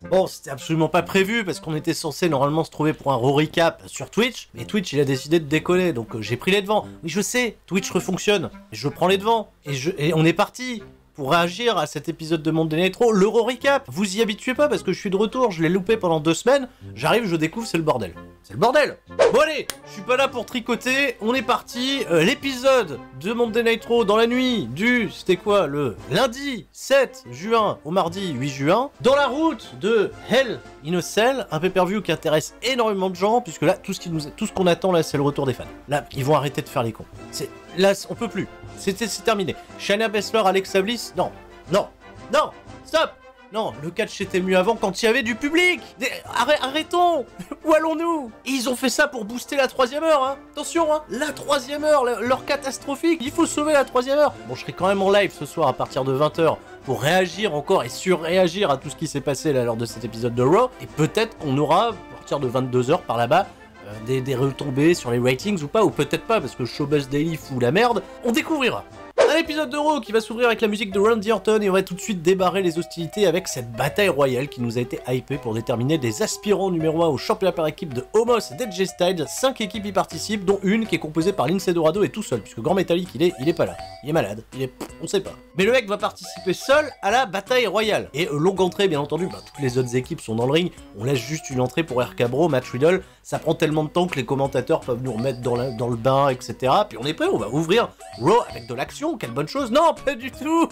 Bon, c'était absolument pas prévu parce qu'on était censé normalement se trouver pour un Raw Recap sur Twitch, mais Twitch il a décidé de décoller, donc j'ai pris les devants. Oui, je sais, Twitch refonctionne, je prends les devants, et on est parti pour réagir à cet épisode de Monday Night Raw, le Raw Recap. Vous y habituez pas parce que je suis de retour, je l'ai loupé pendant 2 semaines, j'arrive, je découvre, c'est le bordel. C'est le bordel. Bon allez, je suis pas là pour tricoter, on est parti, l'épisode de Monday Night Raw dans la nuit c'était quoi, le lundi 7 juin au mardi 8 juin, dans la route de Hell in a Cell, un pay-per-view qui intéresse énormément de gens, puisque là, tout ce qu'on attend là, c'est le retour des fans. Là, ils vont arrêter de faire les cons. Là, on peut plus. C'est terminé. Shayna Baszler, Alexa Bliss, non, stop. Non, le catch était mieux avant quand il y avait du public. Arrêtons. Où allons-nous? Et ils ont fait ça pour booster la 3e heure, hein. Attention, hein. La 3e heure, l'heure catastrophique. Il faut sauver la 3e heure. Bon, je serai quand même en live ce soir à partir de 20 h pour réagir encore et surréagir à tout ce qui s'est passé là lors de cet épisode de Raw. Et peut-être qu'on aura, à partir de 22 h par là-bas, des retombées sur les ratings ou pas, ou peut-être pas, parce que Showbuzz Daily fout la merde. On découvrira. Un épisode de Raw qui va s'ouvrir avec la musique de Randy Orton et on va tout de suite débarrer les hostilités avec cette bataille royale qui nous a été hypée pour déterminer des aspirants numéro 1 au championnat par équipe de Omos et d'AJ Styles. 5 équipes y participent, dont une qui est composée par Lince Dorado et tout seul, puisque Grand Metalik il est pas là, il est malade, on sait pas. Mais le mec va participer seul à la bataille royale. Et longue entrée bien entendu, toutes les autres équipes sont dans le ring, on laisse juste une entrée pour RK Bro, Matt Riddle, ça prend tellement de temps que les commentateurs peuvent nous remettre dans le bain, etc. Puis on est prêt, on va ouvrir Raw avec de l'action, quelle bonne chose. Non, pas du tout.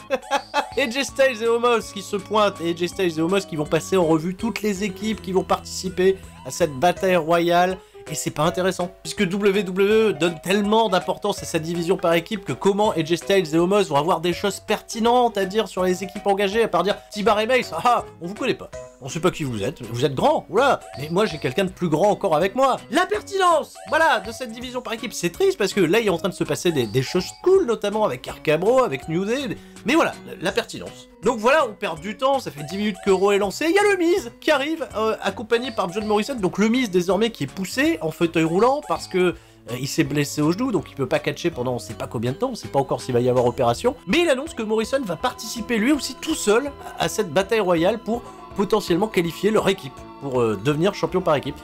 AJ Styles et Omos qui se pointent, et AJ Styles et Omos qui vont passer en revue toutes les équipes qui vont participer à cette bataille royale. Et c'est pas intéressant, puisque WWE donne tellement d'importance à sa division par équipe que comment AJ Styles et Omos vont avoir des choses pertinentes à dire sur les équipes engagées, à part dire T-Bar et Mace, on vous connaît pas, on sait pas qui vous êtes grand, oula, mais moi j'ai quelqu'un de plus grand encore avec moi. La pertinence, voilà, de cette division par équipe, c'est triste parce que là il est en train de se passer des choses cool, notamment avec RK Bro, avec New Day, mais voilà, la pertinence. Donc voilà, on perd du temps, ça fait 10 minutes que Raw est lancé, il y a le Miz qui arrive, accompagné par John Morrison, donc le Miz désormais qui est poussé en fauteuil roulant parce que il s'est blessé au genou, donc il peut pas catcher pendant on sait pas combien de temps, on sait pas encore s'il va y avoir opération, mais il annonce que Morrison va participer lui aussi tout seul à cette bataille royale pour potentiellement qualifier leur équipe, pour devenir champion par équipe.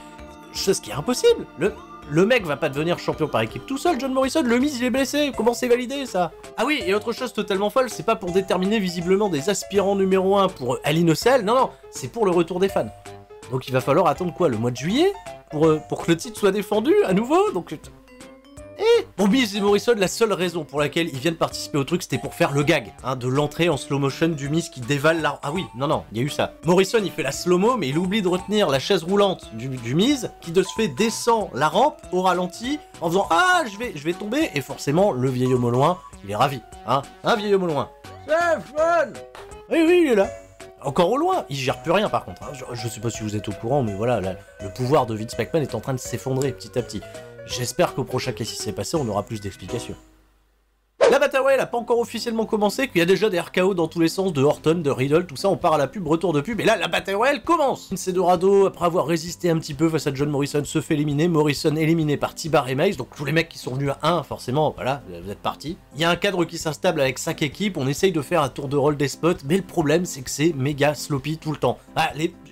Chose qui est impossible, le mec va pas devenir champion par équipe tout seul, John Morrison, le Miz il est blessé, comment c'est validé ça? Ah oui, et autre chose totalement folle, c'est pas pour déterminer visiblement des aspirants numéro 1 pour Hell in a Cell, non, c'est pour le retour des fans. Donc il va falloir attendre quoi, le mois de juillet pour que le titre soit défendu à nouveau, donc... Pour Miz et Morrison, la seule raison pour laquelle ils viennent participer au truc, c'était pour faire le gag, de l'entrée en slow motion du Miz qui dévale la... Ah oui, non, il y a eu ça. Morrison, il fait la slow-mo, mais il oublie de retenir la chaise roulante du Miz, qui de ce fait descend la rampe au ralenti, en faisant « Ah, je vais tomber !» Et forcément, le vieil homme au loin, il est ravi, vieil homme au loin. C'est fun. Oui, il est là. Encore au loin, il gère plus rien par contre. Je sais pas si vous êtes au courant, mais voilà, le pouvoir de Vince McMahon est en train de s'effondrer petit à petit. J'espère qu'au prochain Qu'est-ce qui s'est passé, on aura plus d'explications. La bataille royale n'a pas encore officiellement commencé, qu'il y a déjà des RKO dans tous les sens, de Orton, de Riddle, tout ça, on part à la pub, retour de pub, et là, la bataille royale commence. Lince Dorado, après avoir résisté un petit peu face à John Morrison, se fait éliminer, Morrison éliminé par T-Bar et Mace, donc tous les mecs qui sont venus à 1, forcément, voilà, vous êtes partis. Il y a un cadre qui s'installe avec 5 équipes, on essaye de faire un tour de rôle des spots, mais le problème, c'est que c'est méga sloppy tout le temps.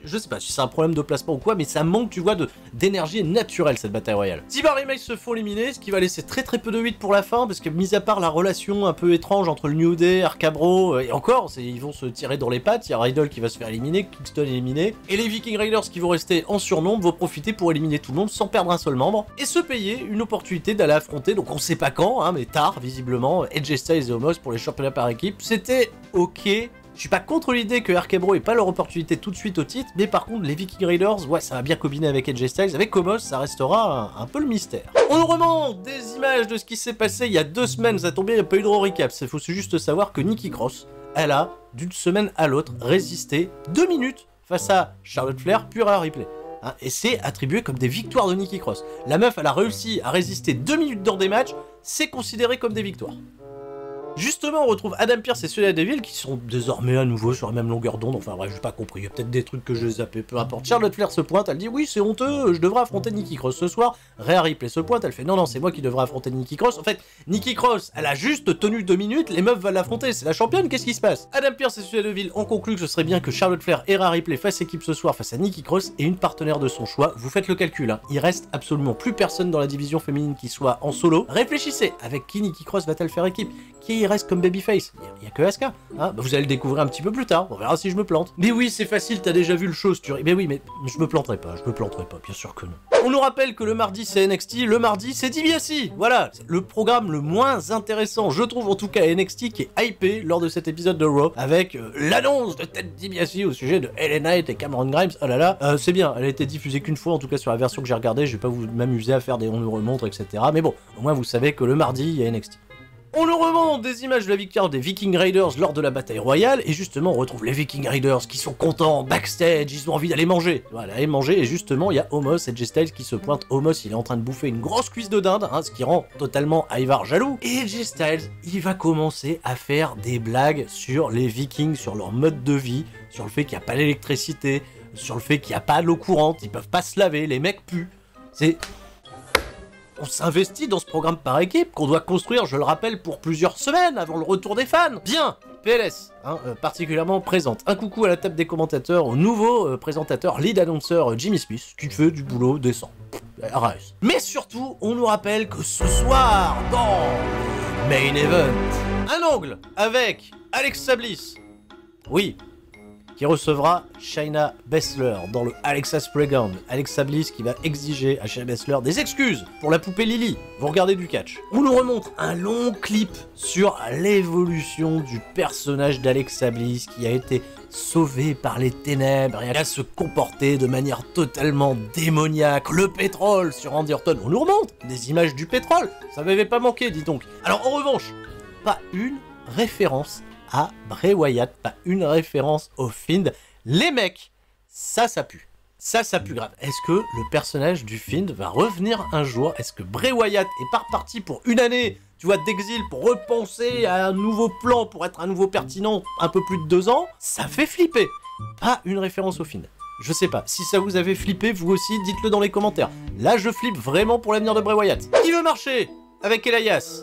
Je sais pas si c'est un problème de placement ou quoi, mais ça manque, tu vois, d'énergie naturelle, cette bataille royale. T-Bar et Mace se font éliminer, ce qui va laisser très peu de 8 pour la fin, parce que mis à part la relation un peu étrange entre le New Day, RK Bro, et encore, ils vont se tirer dans les pattes, il y a Riddle qui va se faire éliminer, Kingston éliminé, et les Viking Raiders qui vont rester en surnombre vont profiter pour éliminer tout le monde sans perdre un seul membre, et se payer une opportunité d'aller affronter, donc on sait pas quand, mais tard, visiblement, AJ Styles et Omos pour les championnats par équipe. C'était ok. Je suis pas contre l'idée que RK Bro ait pas leur opportunité tout de suite au titre, mais par contre les Viking Raiders, ouais, ça va bien combiner avec AJ Styles, avec Omos, ça restera un peu le mystère. On nous remonte des images de ce qui s'est passé il y a 2 semaines, ça a tombé, il n'y a pas eu de recap, il faut juste savoir que Nikki Cross, elle a, d'une semaine à l'autre, résisté 2 minutes face à Charlotte Flair, puis à Ripley. Et c'est attribué comme des victoires de Nikki Cross. La meuf, elle a réussi à résister 2 minutes dans des matchs, c'est considéré comme des victoires. Justement, on retrouve Adam Pearce et Sonya Deville qui sont désormais à nouveau sur la même longueur d'onde. Enfin bref, j'ai pas compris, il y a peut-être des trucs que j'ai zappé, peu importe. Charlotte Flair se pointe, elle dit oui, c'est honteux, je devrais affronter Nikki Cross ce soir. Rhea Ripley se pointe, elle fait non, c'est moi qui devrais affronter Nikki Cross. En fait, Nikki Cross, elle a juste tenu 2 minutes, les meufs veulent l'affronter, c'est la championne, qu'est-ce qui se passe? Adam Pearce et Sonya Deville ont conclu que ce serait bien que Charlotte Flair et Rhea Ripley fassent équipe ce soir face à Nikki Cross et une partenaire de son choix. Vous faites le calcul, hein. Il reste absolument plus personne dans la division féminine qui soit en solo. Réfléchissez, avec qui Nikki Cross va-t-elle faire équipe? Qui y reste comme babyface? Il y a que Asuka. Hein, bah vous allez le découvrir un petit peu plus tard, on verra si je me plante. Mais oui, c'est facile, t'as déjà vu le show, tu... Mais oui, mais je me planterai pas, bien sûr que non. On nous rappelle que le mardi c'est NXT, le mardi c'est DiBiase. Voilà, le programme le moins intéressant, je trouve en tout cas NXT, qui est hypé lors de cet épisode de Raw, avec l'annonce de Ted DiBiase au sujet de LA Knight et Cameron Grimes. Oh là là, c'est bien, elle a été diffusée qu'une fois, en tout cas sur la version que j'ai regardée, je vais pas vous m'amuser à faire des on nous remontre, etc. Mais bon, au moins vous savez que le mardi, il y a NXT. On nous remonte des images de la victoire des Viking Raiders lors de la bataille royale, et justement on retrouve les Viking Raiders qui sont contents, backstage, ils ont envie d'aller manger. Voilà, aller manger, et justement il y a Omos et AJ Styles qui se pointent. Omos il est en train de bouffer une grosse cuisse de dinde, hein, ce qui rend totalement Ivar jaloux. Et AJ Styles, il va commencer à faire des blagues sur les Vikings, sur leur mode de vie, sur le fait qu'il n'y a pas d'électricité, sur le fait qu'il n'y a pas d'eau courante, ils peuvent pas se laver, les mecs puent. C'est... On s'investit dans ce programme par équipe qu'on doit construire, je le rappelle, pour plusieurs semaines avant le retour des fans. Bien, PLS, hein, particulièrement présente. Un coucou à la table des commentateurs, au nouveau présentateur, lead announcer Jimmy Smith, qui fait du boulot décent. RAS. Mais surtout, on nous rappelle que ce soir, dans le main event, un angle avec Alexa Bliss. Oui, qui recevra Shayna Baszler dans le Alexa's Playground. Alexa Bliss qui va exiger à Shayna Baszler des excuses pour la poupée Lily. Vous regardez du catch. On nous remontre un long clip sur l'évolution du personnage d'Alexa Bliss qui a été sauvé par les ténèbres et à se comporter de manière totalement démoniaque. Le pétrole sur Randy Orton. On nous remonte des images du pétrole. Ça m'avait pas manqué, dis donc. Alors en revanche, pas une référence à Bray Wyatt, pas une référence au Fiend. Les mecs, ça pue. Ça pue grave. Est-ce que le personnage du Fiend va revenir un jour? Est-ce que Bray Wyatt est pas reparti pour une année, tu vois, d'exil pour repenser à un nouveau plan, pour être à nouveau pertinent, un peu plus de 2 ans? Ça fait flipper. Pas une référence au Fiend. Je sais pas, si ça vous avait flippé, vous aussi, dites-le dans les commentaires. Là, je flippe vraiment pour l'avenir de Bray Wyatt. Qui veut marcher avec Elias?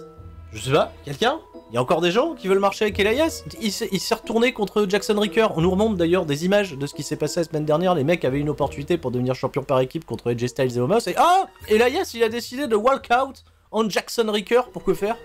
Je sais pas, quelqu'un? Il y a encore des gens qui veulent marcher avec Elias? Il s'est retourné contre Jackson Ricker. On nous remonte d'ailleurs des images de ce qui s'est passé la semaine dernière. Les mecs avaient une opportunité pour devenir champion par équipe contre AJ Styles et Omos. Et ah, Elias, il a décidé de walk out en Jackson Ricker. Pour que faire?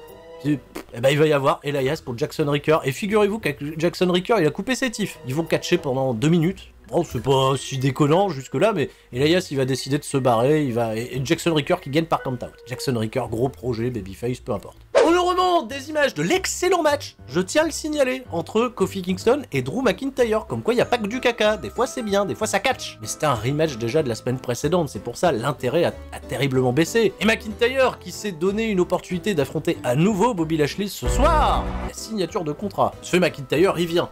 Eh ben, il va y avoir Elias pour Jackson Ricker. Et figurez-vous qu'avec Jackson Ricker, il a coupé ses tifs. Ils vont catcher pendant 2 minutes. Bon, c'est pas si déconnant jusque-là, mais Elias, il va décider de se barrer. Et Jackson Ricker qui gagne par count-out. Jackson Ricker, gros projet, babyface, peu importe. On nous remonte des images de l'excellent match, je tiens à le signaler, entre Kofi Kingston et Drew McIntyre. Comme quoi, il n'y a pas que du caca. Des fois, c'est bien, des fois, ça catch. Mais c'était un rematch déjà de la semaine précédente. C'est pour ça, l'intérêt a terriblement baissé. Et McIntyre, qui s'est donné une opportunité d'affronter à nouveau Bobby Lashley ce soir. La signature de contrat. Ce fait McIntyre, il vient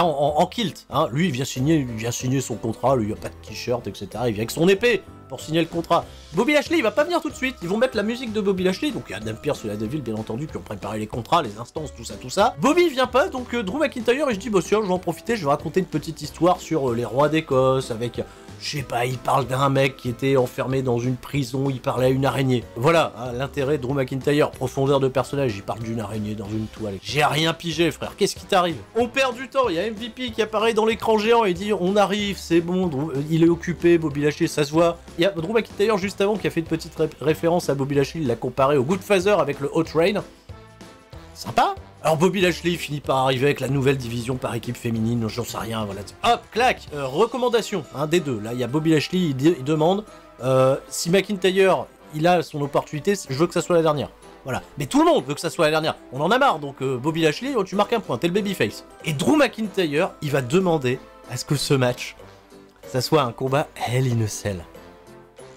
en kilt. Hein. Lui, il vient signer son contrat. Lui, il n'y a pas de t-shirt, etc. Il vient avec son épée pour signer le contrat. Bobby Lashley, il va pas venir tout de suite. Ils vont mettre la musique de Bobby Lashley. Donc il y a Adam Pearce et la Deville, bien entendu, qui ont préparé les contrats, les instances, tout ça. Bobby vient pas, donc Drew McIntyre, et je dis, bah tiens, je vais en profiter, je vais raconter une petite histoire sur les rois d'Écosse, avec, je sais pas, il parle d'un mec qui était enfermé dans une prison, il parlait à une araignée. Voilà, hein, l'intérêt de Drew McIntyre, profondeur de personnage, il parle d'une araignée dans une toile. J'ai rien pigé, frère, qu'est-ce qui t'arrive? On perd du temps, il y a MVP qui apparaît dans l'écran géant et dit, on arrive, c'est bon, il est occupé, Bobby Lashley, ça se voit. Il y a Drew McIntyre juste avant qui a fait une petite référence à Bobby Lashley, il l'a comparé au Goodfather avec le Hot Rain. Sympa. Alors Bobby Lashley finit par arriver avec la nouvelle division par équipe féminine, j'en sais rien, voilà. Hop, clac, recommandation, un des deux. Là, il y a Bobby Lashley, il demande, si McIntyre, il a son opportunité, je veux que ça soit la dernière. Voilà. Mais tout le monde veut que ça soit la dernière. On en a marre, donc Bobby Lashley, tu marques un point, t'es le babyface. Et Drew McIntyre, il va demander à ce que ce match, ça soit un combat Hell in a Cell.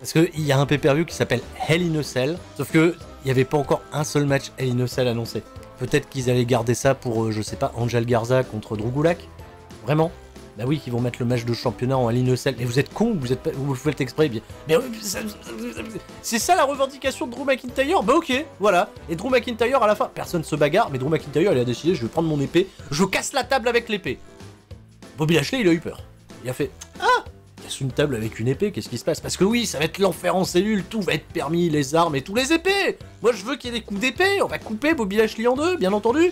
Parce qu'il y a un pay-per-view qui s'appelle Hell in a Cell, sauf que il n'y avait pas encore un seul match Hell in a Cell annoncé. Peut-être qu'ils allaient garder ça pour, je sais pas, Angel Garza contre Drew Gulak. Vraiment. Bah oui, qu'ils vont mettre le match de championnat en Hell in a Cell. Mais vous êtes cons, vous le faites exprès. Mais c'est ça la revendication de Drew McIntyre? Bah ok, voilà. Et Drew McIntyre à la fin, personne se bagarre, mais Drew McIntyre il a décidé, je vais prendre mon épée, je casse la table avec l'épée. Bobby Lashley il a eu peur. Il a fait ah, il casse une table avec une épée, qu'est-ce qui se passe? Parce que oui, ça va être l'enfer en cellule, tout va être permis, les armes et tous les épées. Moi je veux qu'il y ait des coups d'épée, on va couper Bobby Lashley en deux, bien entendu.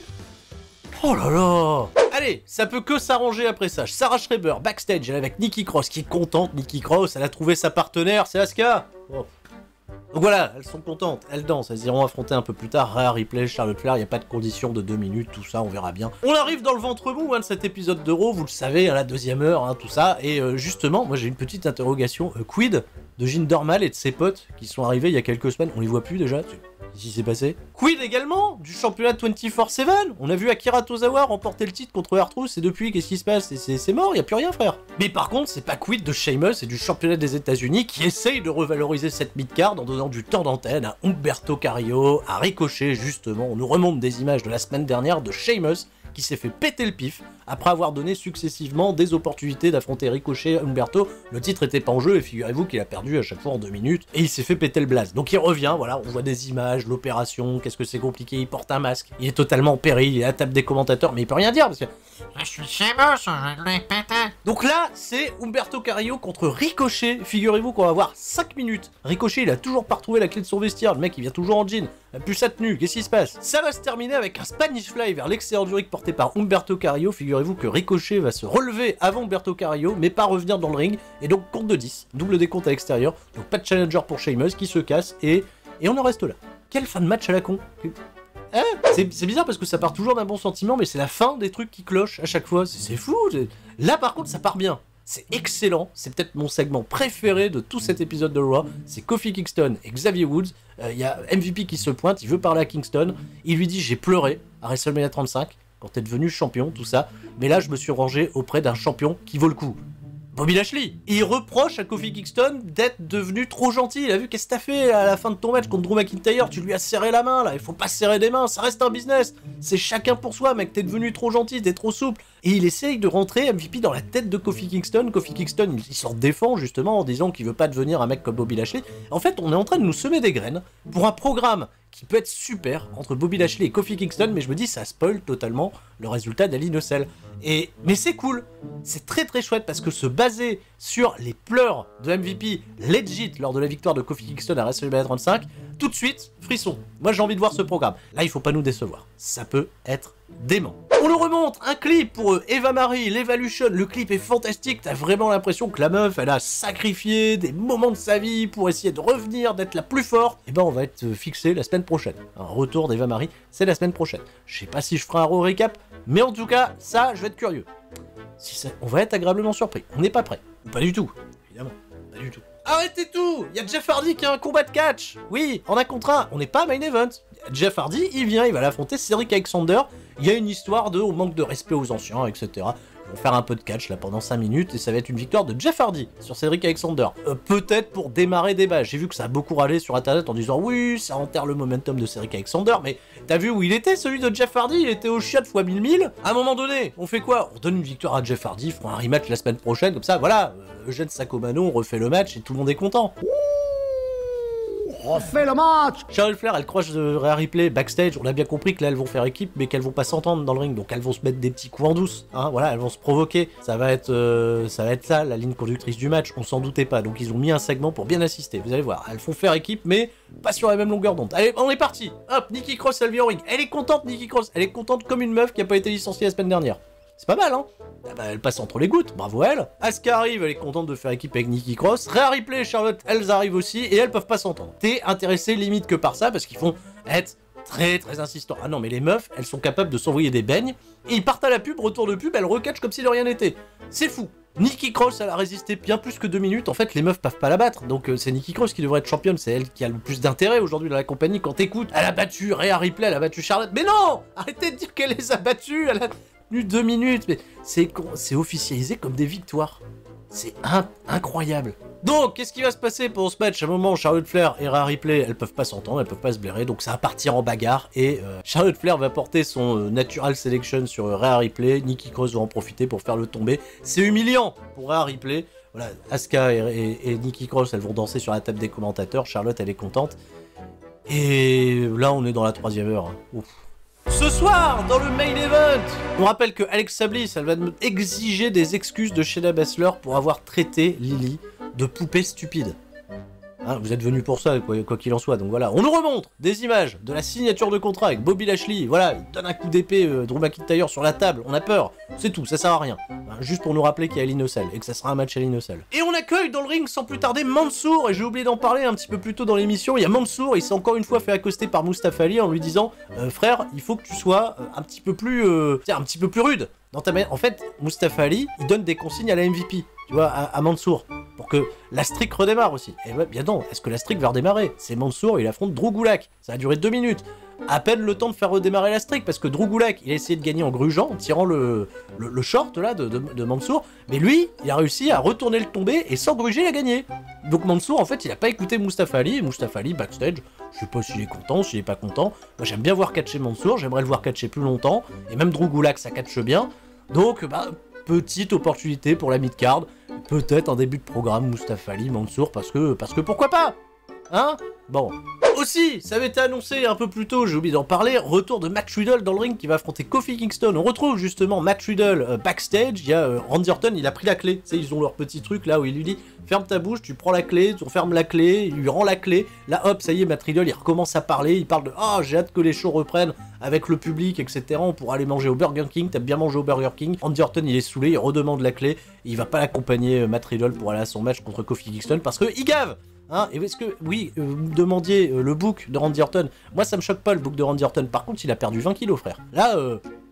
Oh là là! Allez, ça peut que s'arranger après ça. Sarah Schreiber, backstage, elle est avec Nikki Cross, qui est contente, Nikki Cross, elle a trouvé sa partenaire, c'est Asuka. Oh. Donc voilà, elles sont contentes, elles dansent, elles iront affronter un peu plus tard Rhea Ripley, Charlotte Flair, il n'y a pas de condition de 2 minutes, tout ça, on verra bien. On arrive dans le ventre mou de cet épisode de Raw, vous le savez, à la 2e heure, tout ça, et justement, moi j'ai une petite interrogation, quid de Jinder Mahal et de ses potes qui sont arrivés il y a quelques semaines, on les voit plus déjà? Qu'est-ce qui s'est passé? Quid également du championnat 24/7. On a vu Akira Tozawa remporter le titre contre R-Truth et depuis, qu'est-ce qui se passe? C'est mort, y a plus rien, frère. Mais par contre, c'est pas quid de Sheamus et du championnat des États-Unis qui essaye de revaloriser cette mid-card en donnant du temps d'antenne à Humberto Carrillo, à Ricochet, justement. On nous remonte des images de la semaine dernière de Sheamus qui s'est fait péter le pif après avoir donné successivement des opportunités d'affronter Ricochet et Humberto. Le titre était pas en jeu et figurez-vous qu'il a perdu à chaque fois en 2 minutes et il s'est fait péter le blaze. Donc il revient, voilà, on voit des images, l'opération, qu'est-ce que c'est compliqué, il porte un masque, il est totalement en péril, il est à la table des commentateurs, mais il peut rien dire parce que... Je suis Sheamus, je l'ai pété. Donc là, c'est Humberto Carrillo contre Ricochet. Figurez-vous qu'on va avoir 5 minutes. Ricochet, il a toujours pas retrouvé la clé de son vestiaire. Le mec, il vient toujours en jean. Il a plus sa tenue. Qu'est-ce qui se passe? Ça va se terminer avec un Spanish Fly vers l'extérieur du ring porté par Humberto Carrillo. Figurez-vous que Ricochet va se relever avant Humberto Carrillo, mais pas revenir dans le ring. Et donc, compte de 10. Double décompte à l'extérieur. Donc, pas de challenger pour Sheamus qui se casse. Et on en reste là. Quelle fin de match à la con. C'est bizarre parce que ça part toujours d'un bon sentiment, mais c'est la fin des trucs qui clochent à chaque fois. C'est fou. Là, par contre, ça part bien. C'est excellent. C'est peut-être mon segment préféré de tout cet épisode de Raw. C'est Kofi Kingston et Xavier Woods. Il y a MVP qui se pointe. Il veut parler à Kingston. Il lui dit j'ai pleuré à WrestleMania 35 quand t'es devenu champion, tout ça. Mais là, je me suis rangé auprès d'un champion qui vaut le coup. Bobby Lashley. Il reproche à Kofi Kingston d'être devenu trop gentil. Il a vu qu'est-ce que t'as fait à la fin de ton match contre Drew McIntyre. Tu lui as serré la main là. Il faut pas serrer des mains. Ça reste un business. C'est chacun pour soi, mec. T'es devenu trop gentil. T'es trop souple. Et il essaye de rentrer MVP dans la tête de Kofi Kingston. Kofi Kingston, il s'en défend justement en disant qu'il veut pas devenir un mec comme Bobby Lashley. En fait, on est en train de nous semer des graines pour un programme qui peut être super entre Bobby Lashley et Kofi Kingston, mais je me dis ça spoil totalement le résultat d'Hell in a Cell. Mais c'est cool, c'est très très chouette parce que se baser sur les pleurs de MVP legit lors de la victoire de Kofi Kingston à WrestleMania 35, tout de suite, frisson. Moi j'ai envie de voir ce programme. Là il faut pas nous décevoir, ça peut être dément. On nous remonte un clip pour Eva Marie, l'Evolution. Le clip est fantastique, t'as vraiment l'impression que la meuf, elle a sacrifié des moments de sa vie pour essayer de revenir, d'être la plus forte. Et ben on va être fixé la semaine prochaine. Un retour d'Eva Marie, c'est la semaine prochaine. Je sais pas si je ferai un Raw récap, mais en tout cas, ça, je vais être curieux. On va être agréablement surpris. On n'est pas prêt. Ou pas du tout, évidemment. Pas du tout. Arrêtez tout! Il y a Jeff Hardy qui a un combat de catch! Oui, en a contre un, on n'est pas à main event. Jeff Hardy, il vient, il va l'affronter Cedric Alexander. Il y a une histoire de on manque de respect aux anciens, etc. Ils vont faire un peu de catch là pendant 5 minutes et ça va être une victoire de Jeff Hardy sur Cedric Alexander. Peut-être pour démarrer des débats. J'ai vu que ça a beaucoup râlé sur internet en disant oui, ça enterre le momentum de Cedric Alexander, mais t'as vu où il était celui de Jeff Hardy? Il était au chiotte fois 1000. À un moment donné, on fait quoi? On donne une victoire à Jeff Hardy, fera un rematch la semaine prochaine, comme ça, voilà, Eugène Sacomano, on refait le match et tout le monde est content. Refait le match! Charlotte Flair, elle croche de Rhea Ripley backstage. On a bien compris que là elles vont faire équipe, mais qu'elles vont pas s'entendre dans le ring, donc elles vont se mettre des petits coups en douce. Hein, voilà, elles vont se provoquer. Ça va être ça, la ligne conductrice du match. On s'en doutait pas, donc ils ont mis un segment pour bien assister. Vous allez voir, elles font faire équipe, mais pas sur la même longueur d'onde. Allez, on est parti. Hop, Nikki Cross, elle vient au ring. Elle est contente, Nikki Cross. Elle est contente comme une meuf qui a pas été licenciée la semaine dernière. C'est pas mal, hein? Ah bah, elle passe entre les gouttes, bravo à elle. Asuka arrive, elle est contente de faire équipe avec Nikki Cross. Rhea Ripley et Charlotte, elles arrivent aussi, et elles peuvent pas s'entendre. T'es intéressé limite que par ça, parce qu'ils font être très très insistants. Ah non, mais les meufs, elles sont capables de s'envoyer des beignes, et ils partent à la pub, retour de pub, elles recatchent comme si de rien n'était. C'est fou. Nikki Cross, elle a résisté bien plus que 2 minutes. En fait, les meufs peuvent pas la battre. Donc, c'est Nikki Cross qui devrait être championne. C'est elle qui a le plus d'intérêt aujourd'hui dans la compagnie. Quand t'écoutes, elle a battu Rhea Ripley, elle a battu Charlotte. Mais non! Arrêtez de dire qu'elle les a battues. Elle a tenu 2 minutes. Mais c'est officialisé comme des victoires. C'est incroyable. Donc, qu'est-ce qui va se passer pour ce match? À un moment, Charlotte Flair et Rhea Ripley, elles peuvent pas s'entendre, elles peuvent pas se blairer, donc ça va partir en bagarre, et Charlotte Flair va porter son Natural Selection sur Rhea Ripley, Nikki Cross va en profiter pour faire le tomber. C'est humiliant pour Rhea Ripley. Voilà, Asuka et Nikki Cross, elles vont danser sur la table des commentateurs, Charlotte, elle est contente. Et là, on est dans la 3e heure. Hein. Ouf. Ce soir, dans le main event, on rappelle que Alexa Bliss, elle va exiger des excuses de Shayna Baszler pour avoir traité Lily de poupée stupide. Hein, vous êtes venus pour ça, quoi qu'il en soit, donc voilà. On nous remontre des images de la signature de contrat avec Bobby Lashley, voilà, il donne un coup d'épée Drew McIntyre sur la table, on a peur, c'est tout, ça sert à rien. Hein, juste pour nous rappeler qu'il y a Hell in a Cell, et que ça sera un match Hell in a Cell. Et on accueille dans le ring sans plus tarder Mansour, et j'ai oublié d'en parler un petit peu plus tôt dans l'émission, il y a Mansour, il s'est encore une fois fait accoster par Mustafa Ali en lui disant frère, il faut que tu sois un petit peu plus rude. En fait, Mustafa Ali, il donne des consignes à la MVP, tu vois, à Mansour, pour que la streak redémarre aussi. Et ouais, bien non, est-ce que la streak va redémarrer? C'est Mansour, il affronte Drew Gulak, ça a duré 2 minutes. À peine le temps de faire redémarrer la streak, parce que Drew Gulak, il a essayé de gagner en grugeant, en tirant le short là de Mansour, mais lui, il a réussi à retourner le tombé, et sans gruger, il a gagné. Donc Mansour, en fait, il a pas écouté Mustafa Ali, et Mustafa Ali, backstage, je sais pas s'il est content, s'il est pas content. Moi, j'aime bien voir catcher Mansour, j'aimerais le voir catcher plus longtemps, et même Drew Gulak, ça catche bien. Donc, petite opportunité pour la mid-card, peut-être un début de programme Mustafa Ali, Mansour, parce que pourquoi pas? Hein? Bon. Aussi, ça avait été annoncé un peu plus tôt, j'ai oublié d'en parler, retour de Matt Riddle dans le ring qui va affronter Kofi Kingston. On retrouve justement Matt Riddle backstage, il y a Randy Orton, il a pris la clé. Tu sais, ils ont leur petit truc là où il lui dit ferme ta bouche, tu prends la clé, tu refermes la clé, il lui rend la clé. Là hop, ça y est, Matt Riddle, il recommence à parler, il parle de ah, j'ai hâte que les shows reprennent avec le public, etc. On pourra aller manger au Burger King, t'as bien mangé au Burger King. Randy Orton, il est saoulé, il redemande la clé, il va pas l'accompagner Matt Riddle pour aller à son match contre Kofi Kingston parce que il gave. Hein, et est-ce que, oui, vous me demandiez le book de Randy Orton. Moi, ça me choque pas le book de Randy Orton. Par contre, il a perdu 20 kilos, frère. Là,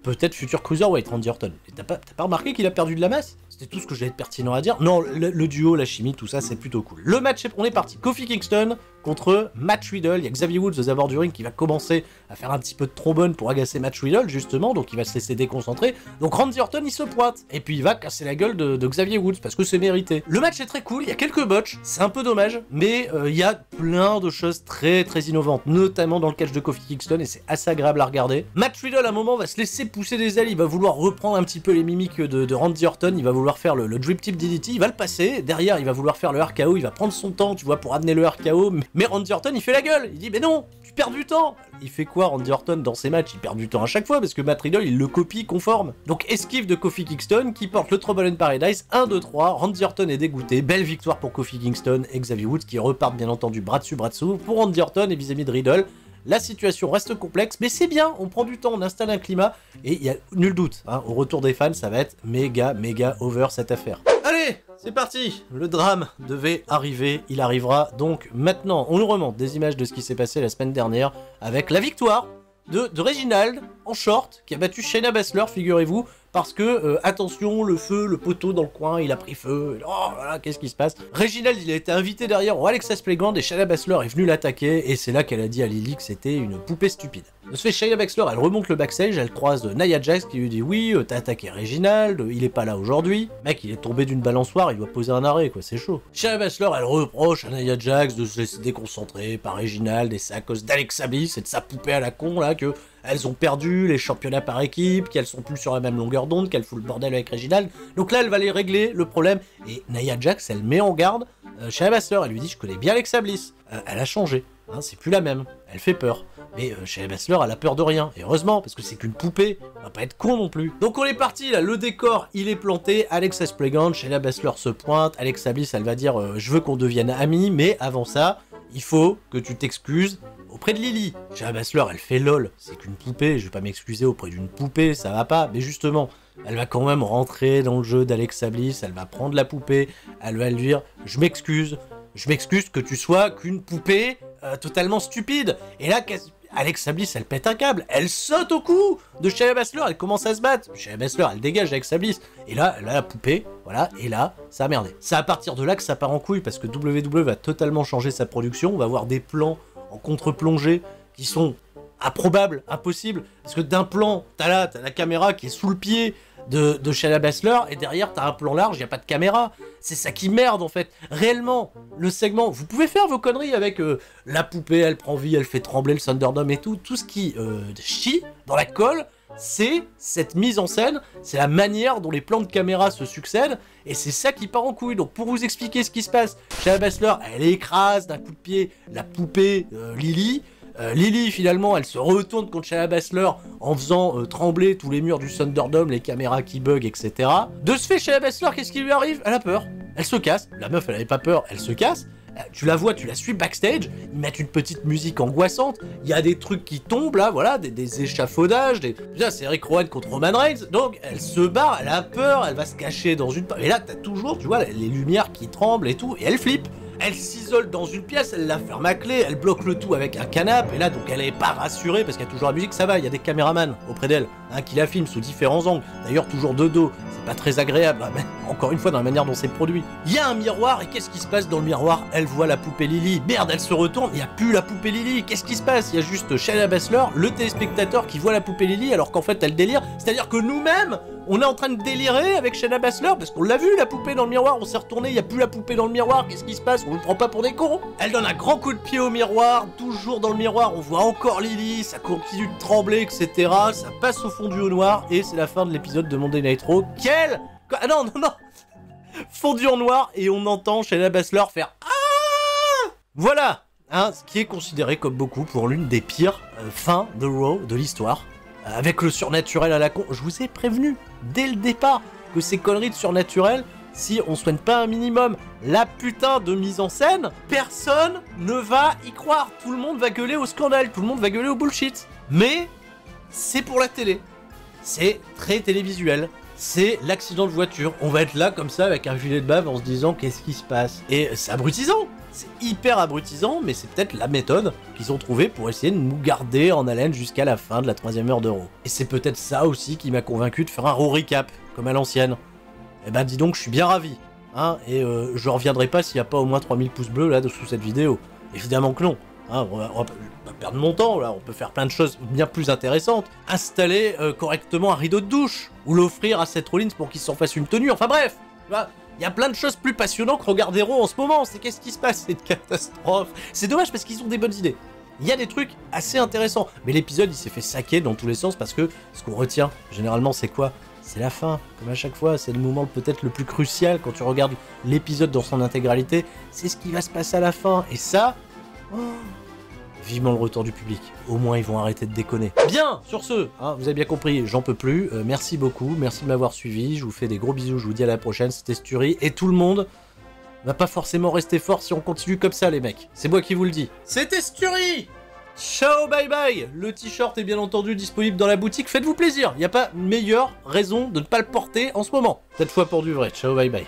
peut-être futur cruiserweight, Randy Orton. T'as pas remarqué qu'il a perdu de la masse? C'était tout ce que j'avais de pertinent à dire. Non, le duo, la chimie, tout ça, c'est plutôt cool. Le match, on est parti. Kofi Kingston contre Matt Riddle. Il y a Xavier Woods aux abords du ring qui va commencer à faire un petit peu de trombone pour agacer Matt Riddle, justement. Donc, il va se laisser déconcentrer. Donc, Randy Orton, il se pointe. Et puis, il va casser la gueule de Xavier Woods parce que c'est mérité. Le match est très cool. Il y a quelques botches. C'est un peu dommage. Mais il y a plein de choses très, très innovantes, notamment dans le catch de Kofi Kingston. Et c'est assez agréable à regarder. Matt Riddle, à un moment, va se laisser pousser des ailes. Il va vouloir reprendre un petit peu les mimiques de Randy Orton. Il va vouloir faire le drip tip DDT. Il va le passer. Derrière, il va vouloir faire le RKO. Il va prendre son temps, tu vois, pour amener le RKO. Mais Randy Orton, il fait la gueule. Il dit, mais non, tu perds du temps. Il fait quoi, Randy Orton, dans ses matchs? Il perd du temps à chaque fois parce que Matt Riddle, il le copie conforme. Donc, esquive de Kofi Kingston qui porte le Trouble in Paradise. 1, 2, 3. Randy Orton est dégoûté. Belle victoire pour Kofi Kingston et Xavier Woods qui repartent, bien entendu, bras dessus, bras dessous pour Randy Orton et vis-à-vis de Riddle. La situation reste complexe, mais c'est bien, on prend du temps, on installe un climat, et il y a nul doute, hein, au retour des fans, ça va être méga over cette affaire. Allez, c'est parti. Le drame devait arriver, il arrivera donc maintenant. On nous remonte des images de ce qui s'est passé la semaine dernière, avec la victoire de Reginald, en short, qui a battu Shayna Baszler, figurez-vous, parce que, attention, le feu, le poteau dans le coin, il a pris feu, oh là là, qu'est-ce qui se passe? Reginald, il a été invité derrière au Alexa's Playground et Shayna Baszler est venue l'attaquer, et c'est là qu'elle a dit à Lily que c'était une poupée stupide. De ce fait, Shayna Baszler, elle remonte le backstage, elle croise Nia Jax qui lui dit oui, t'as attaqué Reginald, il est pas là aujourd'hui. Mec, il est tombé d'une balançoire, il doit poser un arrêt, quoi, c'est chaud. Shayna Baszler, elle reproche à Nia Jax de se laisser déconcentrer par Reginald, et c'est à cause d'Alexa Bliss et de sa poupée à la con, là, que elles ont perdu les championnats par équipe, qu'elles sont plus sur la même longueur d'onde, qu'elle fout le bordel avec Reginald. Donc là, elle va aller régler le problème. Et Nia Jax, elle met en garde Shayna Baszler. Elle lui dit, je connais bien Alexa Bliss. Elle a changé. Hein, c'est plus la même. Elle fait peur. Mais Shayna Baszler, elle a peur de rien. Et heureusement, parce que c'est qu'une poupée. On va pas être con non plus. Donc on est parti, là. Le décor, il est planté. Alexa's Playground, Shayna Baszler se pointe. Alexa Bliss, elle va dire, je veux qu'on devienne amis. Mais avant ça, il faut que tu t'excuses auprès de Lily. Shayna Baszler, elle fait lol, c'est qu'une poupée, je vais pas m'excuser auprès d'une poupée, ça va pas. Mais justement, elle va quand même rentrer dans le jeu d'Alexa Bliss, elle va prendre la poupée, elle va lui dire, je m'excuse que tu sois qu'une poupée totalement stupide. Et là, Alexa Bliss, elle pète un câble, elle saute au cou de Shayna Baszler, elle commence à se battre. Shayna Baszler, elle dégage Alexa Bliss. Et là, elle a la poupée, voilà, et là, ça a merdé. C'est à partir de là que ça part en couille, parce que WWE va totalement changer sa production, on va avoir des plans en contre-plongée qui sont improbables, impossibles, parce que d'un plan, t'as la caméra qui est sous le pied de Shayna Baszler, et derrière t'as un plan large, y a pas de caméra. C'est ça qui merde en fait. Réellement, le segment, vous pouvez faire vos conneries avec la poupée, elle prend vie, elle fait trembler le Thunderdome et tout ce qui chie dans la colle, c'est cette mise en scène, c'est la manière dont les plans de caméra se succèdent, et c'est ça qui part en couille. Donc pour vous expliquer ce qui se passe, Shayna Baszler, elle écrase d'un coup de pied la poupée Lily. Lily, finalement, elle se retourne contre Shayna Baszler en faisant trembler tous les murs du Thunderdome, les caméras qui bug, etc. De ce fait, Shayna Baszler, qu'est-ce qui lui arrive? Elle a peur. Elle se casse. La meuf, elle avait pas peur, elle se casse. Tu la vois, tu la suis backstage, ils mettent une petite musique angoissante, il y a des trucs qui tombent là, voilà, des échafaudages, Putain, c'est Rick Rowan contre Roman Reigns, donc elle se barre, elle a peur, elle va se cacher dans une... Et là, t'as toujours, tu vois, les lumières qui tremblent et tout, et elle flippe. Elle s'isole dans une pièce, elle la ferme à clé, elle bloque le tout avec un canapé, et là, donc elle est pas rassurée, parce qu'il y a toujours la musique, ça va, il y a des caméramans auprès d'elle, hein, qui la filment sous différents angles, d'ailleurs toujours de dos, c'est pas très agréable, hein, mais encore une fois, dans la manière dont c'est produit. Il y a un miroir, et qu'est-ce qui se passe dans le miroir? Elle voit la poupée Lily, merde, elle se retourne, il n'y a plus la poupée Lily, qu'est-ce qui se passe? Il y a juste Shayna Baszler, le téléspectateur qui voit la poupée Lily, alors qu'en fait, elle délire, c'est-à-dire que nous-mêmes, on est en train de délirer avec Shayna Baszler, parce qu'on l'a vu, la poupée dans le miroir, on s'est retourné, il n'y a plus la poupée dans le miroir, qu'est-ce qui se passe? On ne prend pas pour des cons. Elle donne un grand coup de pied au miroir, toujours dans le miroir, on voit encore Lily, ça continue de trembler, etc. Ça passe au fondu au noir, et c'est la fin de l'épisode de Monday Night Raw. Quel... Ah non, non, non. Fondu en noir, et on entend Shayna Baszler faire ah. Voilà, hein, ce qui est considéré comme beaucoup pour l'une des pires fins de Raw de l'histoire. Avec le surnaturel à la con, je vous ai prévenu dès le départ que ces conneries de surnaturel, si on soigne pas un minimum la putain de mise en scène, personne ne va y croire. Tout le monde va gueuler au scandale, tout le monde va gueuler au bullshit. Mais c'est pour la télé. C'est très télévisuel. C'est l'accident de voiture. On va être là comme ça avec un gilet de bave en se disant qu'est-ce qui se passe. Et c'est abrutisant. C'est hyper abrutisant, mais c'est peut-être la méthode qu'ils ont trouvée pour essayer de nous garder en haleine jusqu'à la fin de la 3e heure de Raw. Et c'est peut-être ça aussi qui m'a convaincu de faire un Raw recap, comme à l'ancienne. Eh ben dis donc, je suis bien ravi. Hein, et je reviendrai pas s'il n'y a pas au moins 3000 pouces bleus là sous cette vidéo. Évidemment que non. Hein, on va pas perdre mon temps là, on peut faire plein de choses bien plus intéressantes. Installer correctement un rideau de douche, ou l'offrir à Seth Rollins pour qu'il s'en fasse une tenue, enfin bref. Il y a plein de choses plus passionnantes que regarder Raw en ce moment. C'est qu'est-ce qui se passe? C'est une catastrophe. C'est dommage parce qu'ils ont des bonnes idées. Il y a des trucs assez intéressants. Mais l'épisode, il s'est fait saquer dans tous les sens parce que ce qu'on retient, généralement, c'est quoi? C'est la fin. Comme à chaque fois, c'est le moment peut-être le plus crucial quand tu regardes l'épisode dans son intégralité. C'est ce qui va se passer à la fin. Et ça... Oh, vivement le retour du public. Au moins, ils vont arrêter de déconner. Bien, sur ce, hein, vous avez bien compris, j'en peux plus. Merci beaucoup, merci de m'avoir suivi. Je vous fais des gros bisous, je vous dis à la prochaine. C'était Sturi. Et tout le monde va pas forcément rester fort si on continue comme ça, les mecs. C'est moi qui vous le dis. C'était Sturi. Ciao, bye bye. Le t-shirt est bien entendu disponible dans la boutique. Faites-vous plaisir. Il n'y a pas meilleure raison de ne pas le porter en ce moment. Cette fois pour du vrai. Ciao, bye bye.